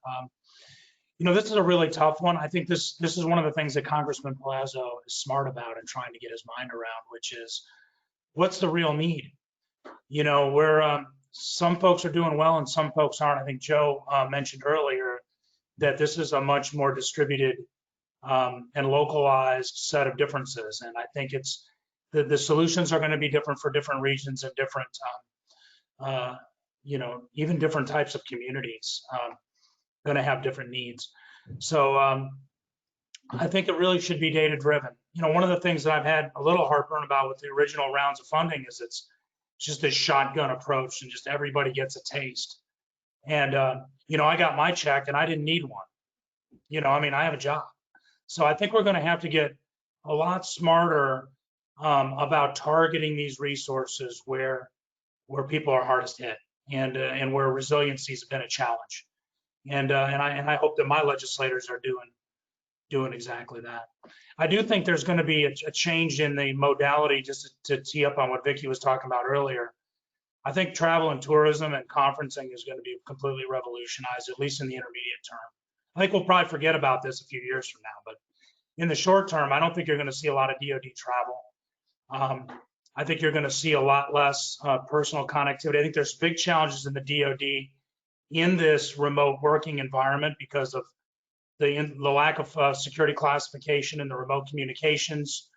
Speaker 6: This is a really tough one. I think this is one of the things that Congressman Palazzo is smart about and trying to get his mind around, which is what's the real need? Where some folks are doing well and some folks aren't. I think Joe mentioned earlier that this is a much more distributed and localized set of differences. And I think the solutions are going to be different for different regions and different even different types of communities going to have different needs. So I think it really should be data driven. One of the things that I've had a little heartburn about with the original rounds of funding is it's just this shotgun approach and just everybody gets a taste. And, I got my check and I didn't need one. I have a job. So I think we're going to have to get a lot smarter about targeting these resources where people are hardest hit and where resiliency has been a challenge. And I hope that my legislators are doing exactly that. I do think there's going to be a change in the modality, just to tee up on what Vicki was talking about earlier. I think travel and tourism and conferencing is going to be completely revolutionized, at least in the intermediate term. I think we'll probably forget about this a few years from now, but in the short term, I don't think you're going to see a lot of DoD travel. I think you're going to see a lot less personal connectivity. I think there's big challenges in the DoD in this remote working environment because of the lack of security classification and the remote communications,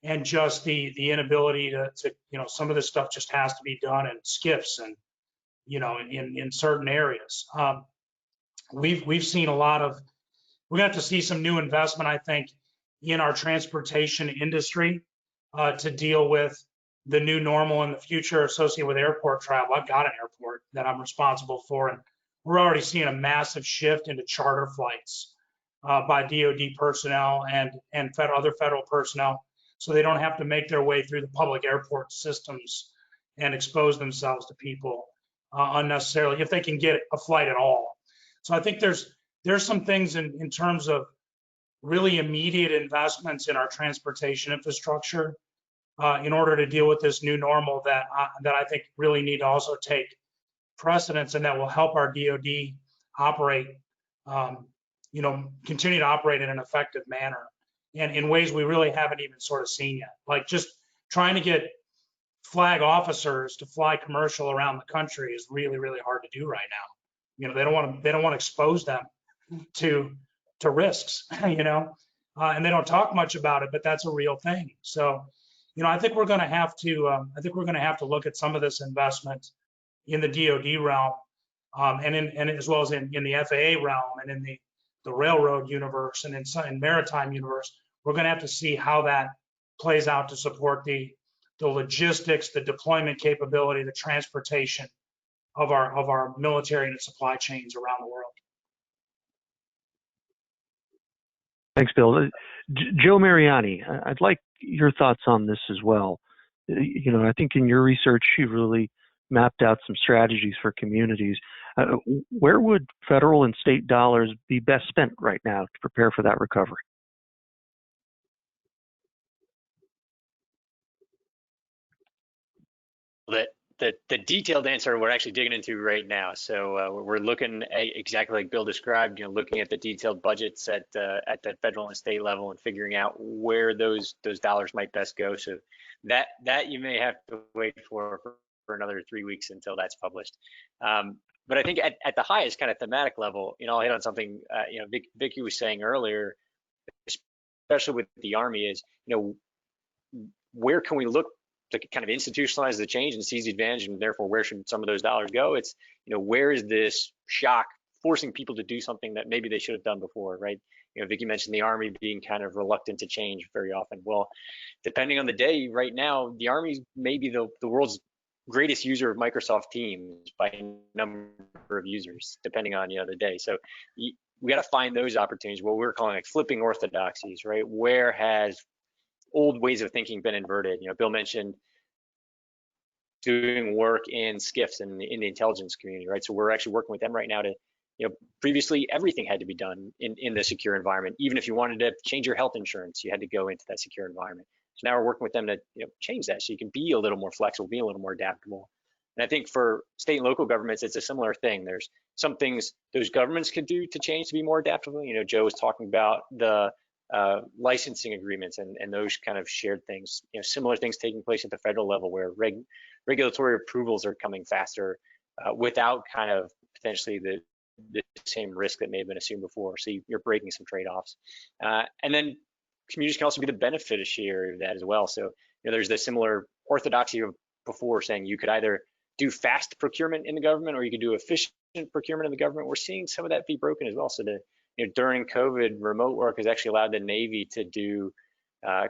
Speaker 6: and just the inability to some of this stuff just has to be done in skiffs and in certain areas. We've seen a lot of, we're going to have to see some new investment, I think, in our transportation industry to deal with the new normal in the future associated with airport travel. I've got an airport that I'm responsible for, and we're already seeing a massive shift into charter flights by DoD personnel and other federal personnel, so they don't have to make their way through the public airport systems and expose themselves to people unnecessarily, if they can get a flight at all. So I think there's some things in terms of really immediate investments in our transportation infrastructure in order to deal with this new normal that I think really need to also take precedence, and that will help our DoD operate, continue to operate in an effective manner and in ways we really haven't even sort of seen yet. Like just trying to get flag officers to fly commercial around the country is really, really hard to do right now. They don't want to expose them to risks, and they don't talk much about it, but that's a real thing. So, I think we're going to have to look at some of this investment in the DoD realm, and as well as in the FAA realm and in the railroad universe and in maritime universe. We're going to have to see how that plays out to support the logistics, the deployment capability, the transportation of our military and its supply chains around the world.
Speaker 2: Thanks, Bill. Joe Mariani, I'd like your thoughts on this as well. I think in your research, you really mapped out some strategies for communities. Where would federal and state dollars be best spent right now to prepare for that recovery?
Speaker 7: The detailed answer we're actually digging into right now. So we're looking at, exactly like Bill described, looking at the detailed budgets at the federal and state level and figuring out where those dollars might best go. So that you may have to wait for another 3 weeks until that's published. But I think at the highest kind of thematic level, I'll hit on something Vicki was saying earlier, especially with the Army, is where can we look to kind of institutionalize the change and seize the advantage, and therefore where should some of those dollars go? It's where is this shock forcing people to do something that maybe they should have done before, right? Vicki mentioned the Army being kind of reluctant to change very often. Well, depending on the day, right now the Army may be the world's greatest user of Microsoft Teams by number of users, depending on the day. So we got to find those opportunities, what we're calling like flipping orthodoxies, right? Where has old ways of thinking been inverted? Bill mentioned doing work in SCIFs and in the intelligence community, right? So we're actually working with them right now to, previously everything had to be done in the secure environment. Even if you wanted to change your health insurance, you had to go into that secure environment. So now we're working with them to change that so you can be a little more flexible, be a little more adaptable. And I think for state and local governments, it's a similar thing. There's some things those governments could do to change to be more adaptable. Joe was talking about the licensing agreements and those kind of shared things, similar things taking place at the federal level where regulatory approvals are coming faster without kind of potentially the same risk that may have been assumed before. So you're breaking some trade-offs. And then communities can also be the beneficiary of that as well. So there's the similar orthodoxy of before saying you could either do fast procurement in the government, or you can do efficient procurement in the government. We're seeing some of that be broken as well. So during COVID, remote work has actually allowed the Navy to do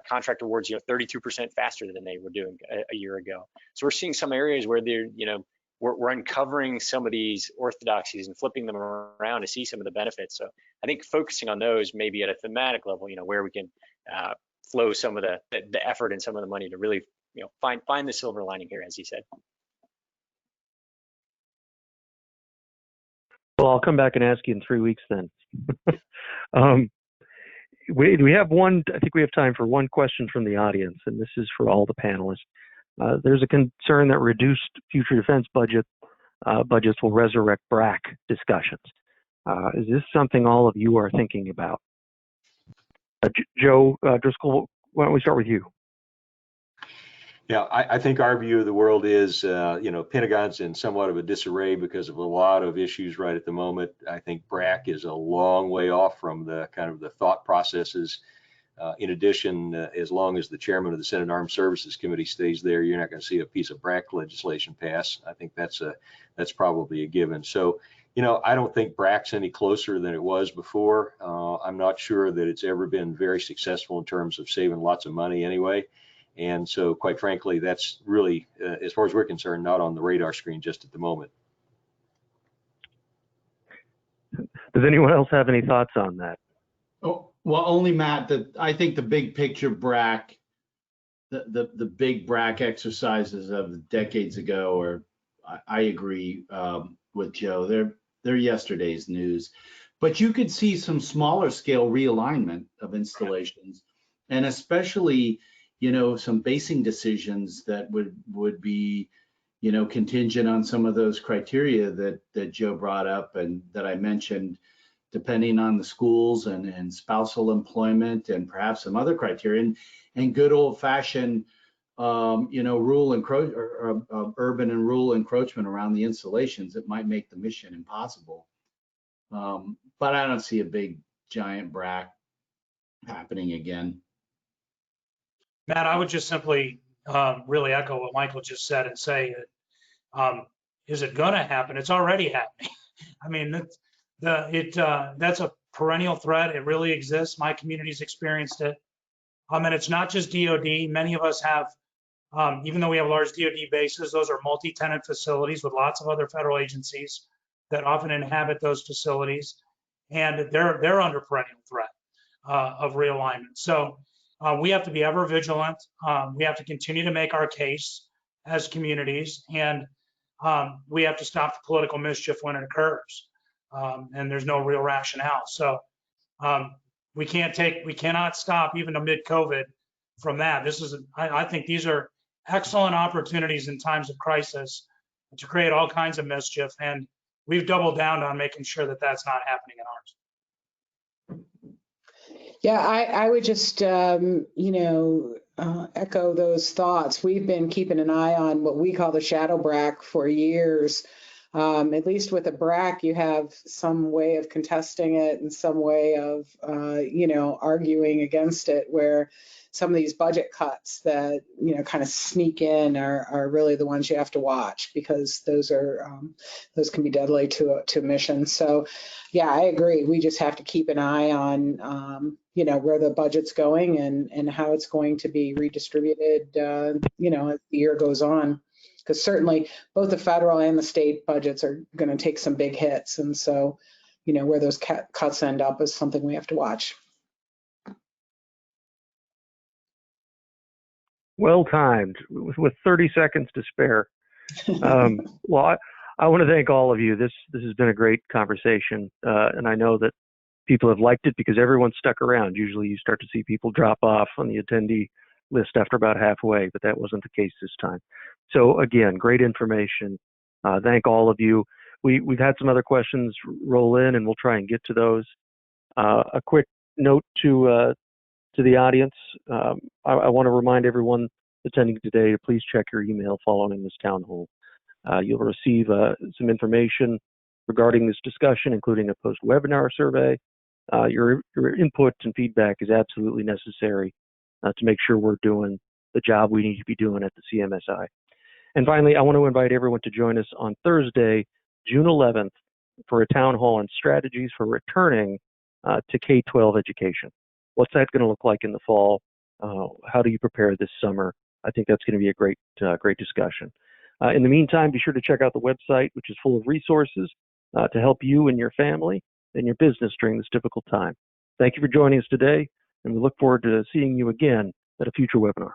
Speaker 7: contract awards, 32% faster than they were doing a year ago. So we're seeing some areas where we're uncovering some of these orthodoxies and flipping them around to see some of the benefits. So I think focusing on those maybe at a thematic level, where we can flow some of the effort and some of the money to really, find the silver lining here, as he said.
Speaker 2: Well, I'll come back and ask you in 3 weeks then. We have one, I think we have time for one question from the audience, and this is for all the panelists. There's a concern that reduced future defense budgets will resurrect BRAC discussions. Is this something all of you are thinking about? Joe Driscoll, why don't we start with you?
Speaker 4: Yeah, I think our view of the world is, Pentagon's in somewhat of a disarray because of a lot of issues right at the moment. I think BRAC is a long way off from the kind of the thought processes. In addition, as long as the chairman of the Senate Armed Services Committee stays there, you're not going to see a piece of BRAC legislation pass. I think that's probably a given. So, I don't think BRAC's any closer than it was before. I'm not sure that it's ever been very successful in terms of saving lots of money anyway. And so, quite frankly, that's really, as far as we're concerned, not on the radar screen just at the moment.
Speaker 2: Does anyone else have any thoughts on that?
Speaker 3: Oh, well, only Matt, that I think the big picture BRAC, the big BRAC exercises of decades ago, or I agree with Joe, they're yesterday's news. But you could see some smaller scale realignment of installations, and especially some basing decisions that would be, contingent on some of those criteria that Joe brought up and that I mentioned, depending on the schools and spousal employment and perhaps some other criteria, and good old fashioned, urban and rural encroachment around the installations that might make the mission impossible. But I don't see a big giant BRAC happening again.
Speaker 6: Matt, I would just simply really echo what Michael just said and say that is it going to happen? It's already happening. I mean, that's a perennial threat. It really exists. My community's experienced it. And it's not just DoD. Many of us have, even though we have large DoD bases, those are multi-tenant facilities with lots of other federal agencies that often inhabit those facilities, and they're under perennial threat of realignment. So we have to be ever vigilant. We have to continue to make our case as communities, and we have to stop the political mischief when it occurs. And there's no real rationale. So we cannot stop even amid COVID from that. I think these are excellent opportunities in times of crisis to create all kinds of mischief, and we've doubled down on making sure that that's not happening in ours.
Speaker 5: Yeah, I would just, echo those thoughts. We've been keeping an eye on what we call the shadow BRAC for years. At least with a BRAC, you have some way of contesting it and some way of, arguing against it, where some of these budget cuts that, kind of sneak in are really the ones you have to watch, because those can be deadly to a mission. So, yeah, I agree. We just have to keep an eye on, where the budget's going and how it's going to be redistributed, as the year goes on. Because certainly both the federal and the state budgets are going to take some big hits. And so, where those cuts end up is something we have to watch.
Speaker 2: Well timed, with 30 seconds to spare. Well, I want to thank all of you. This has been a great conversation, and I know that people have liked it because everyone stuck around. Usually you start to see people drop off on the attendee list after about halfway, but that wasn't the case this time. So again, great information. Thank all of you. We've had some other questions roll in, and we'll try and get to those. A quick note to the audience. I want to remind everyone attending today to please check your email following this town hall. You'll receive some information regarding this discussion, including a post-webinar survey. Your input and feedback is absolutely necessary to make sure we're doing the job we need to be doing at the CMSI. And finally, I want to invite everyone to join us on Thursday, June 11th, for a town hall on strategies for returning to K-12 education. What's that going to look like in the fall? How do you prepare this summer? I think that's going to be a great discussion. In the meantime, be sure to check out the website, which is full of resources to help you and your family and your business during this difficult time. Thank you for joining us today, and we look forward to seeing you again at a future webinar.